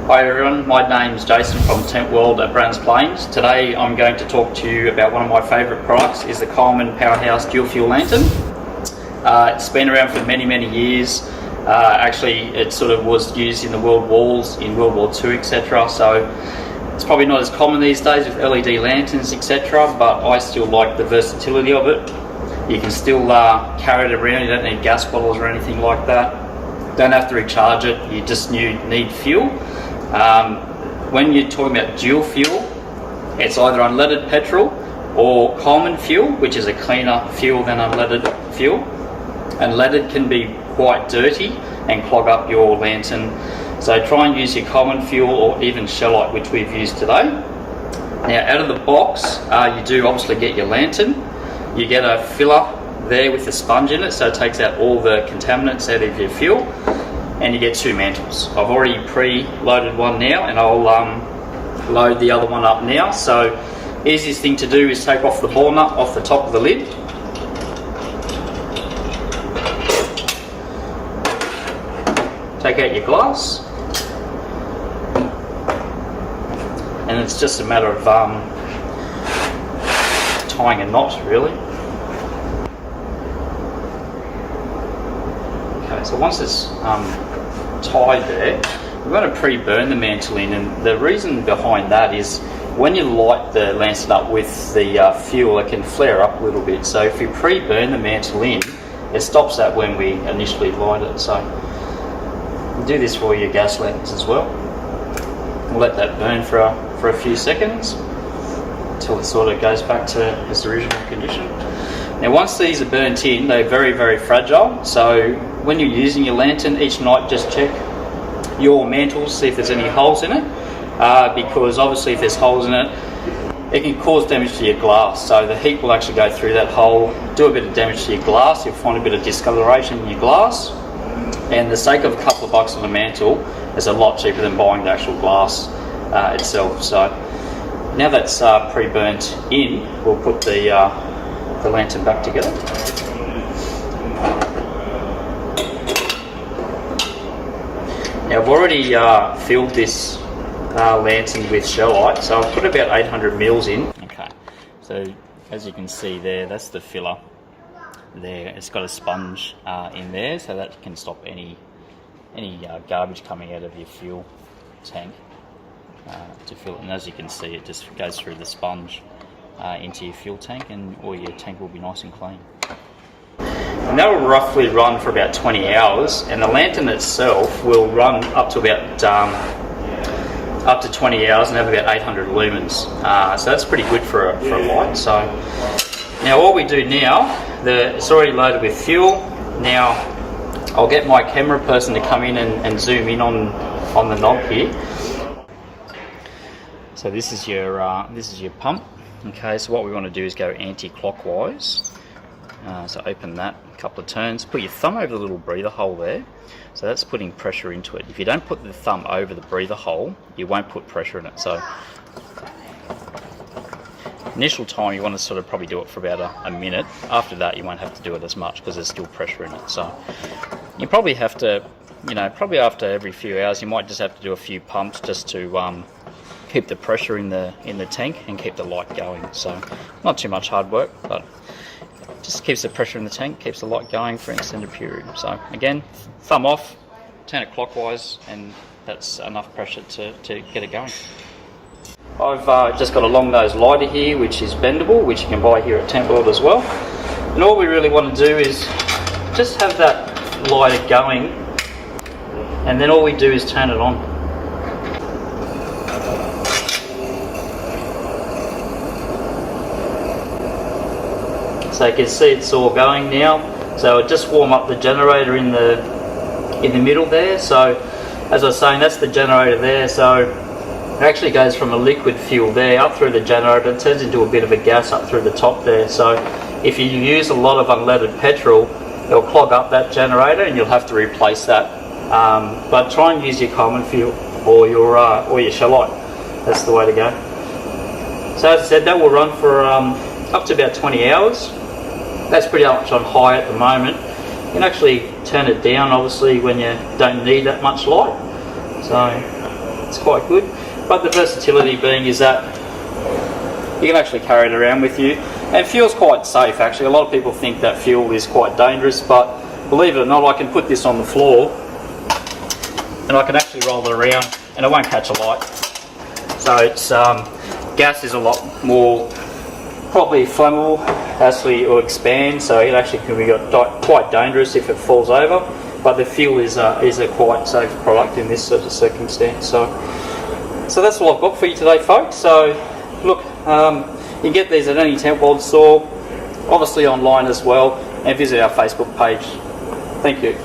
Hi everyone, my name's Jason from Tentworld Browns Plains. Today I'm going to talk to you about one of my favourite products, is the Coleman PowerHouse Dual Fuel Lantern. It's been around for many years. Actually, it sort of was used in the world wars, in World War II, etc. So it's probably not as common these days with LED lanterns, etc. But I still like the versatility of it. You can still carry it around, you don't need gas bottles or anything like that. Don't have to recharge it, you just need fuel. When you're talking about dual fuel, it's either unleaded petrol or Coleman fuel, which is a cleaner fuel than unleaded fuel. And leaded can be quite dirty and clog up your lantern. So try and use your Coleman fuel or even Shellite, which we've used today. Now out of the box, you do obviously get your lantern. You get a filler there with a sponge in it, so it takes out all the contaminants out of your fuel. And you get two mantles. I've already pre-loaded one now, and I'll load the other one up now. So easiest thing to do is take off the ball nut off the top of the lid. Take out your glass, and it's just a matter of tying a knot, really. Okay, so once it's tied there, we're going to pre-burn the mantle in, and the reason behind that is when you light the lantern up with the fuel, it can flare up a little bit. So if you pre-burn the mantle in, it stops that when we initially light it. So do this for your gas lanterns as well. We'll let that burn for a few seconds until it sort of goes back to its original condition. Now once these are burnt in, they're very fragile, so when you're using your lantern each night, just check your mantles, see if there's any holes in it, because obviously if there's holes in it, it can cause damage to your glass. So the heat will actually go through that hole, do a bit of damage to your glass. You'll find a bit of discoloration in your glass, and the sake of a couple of bucks on a mantle is a lot cheaper than buying the actual glass itself. So now that's pre-burnt in, we'll put the lantern back together. Now I've already filled this lantern with Shellite, so I've put about 800 mils in. Okay, so as you can see there, that's the filler there. It's got a sponge in there, so that can stop any garbage coming out of your fuel tank to fill it. And as you can see, it just goes through the sponge into your fuel tank, and all your tank will be nice and clean. And that will roughly run for about 20 hours, and the lantern itself will run up to about up to 20 hours and have about 800 lumens. So that's pretty good for a light. So now what we do now, it's already loaded with fuel. Now I'll get my camera person to come in and zoom in on the knob here. So this is your pump. Okay, so what we want to do is go anti-clockwise. So open that a couple of turns, put your thumb over the little breather hole there. So that's putting pressure into it. If you don't put the thumb over the breather hole, you won't put pressure in it. So initial time you want to sort of probably do it for about a minute. After that you won't have to do it as much because there's still pressure in it. So you probably have to, probably after every few hours you might just have to do a few pumps just to keep the pressure in the tank and keep the light going. So not too much hard work, but just keeps the pressure in the tank, keeps the light going for an extended period. So again, thumb off, turn it clockwise, and that's enough pressure to get it going. I've just got a long nose lighter here, which is bendable, which you can buy here at Tentworld as well. And all we really want to do is just have that lighter going, and then all we do is turn it on. So you can see it's all going now. So I'll just warm up the generator in the middle there. So as I was saying, that's the generator there. So it actually goes from a liquid fuel there up through the generator. It turns into a bit of a gas up through the top there. So if you use a lot of unleaded petrol, it'll clog up that generator and you'll have to replace that. But try and use your Coleman fuel or your Shellite. That's the way to go. So as I said, that will run for up to about 20 hours. That's pretty much on high at the moment. You can actually turn it down obviously when you don't need that much light. So it's quite good. But the versatility being is that you can actually carry it around with you, and fuel's quite safe actually. A lot of people think that fuel is quite dangerous, but believe it or not, I can put this on the floor and I can actually roll it around and it won't catch a light. So it's gas is a lot more probably flammable, actually, or expand, so it actually can be quite dangerous if it falls over. But the fuel is a quite safe product in this sort of circumstance. So that's all I've got for you today, folks. So look, you can get these at any Tentworld store, obviously online as well, and visit our Facebook page. Thank you.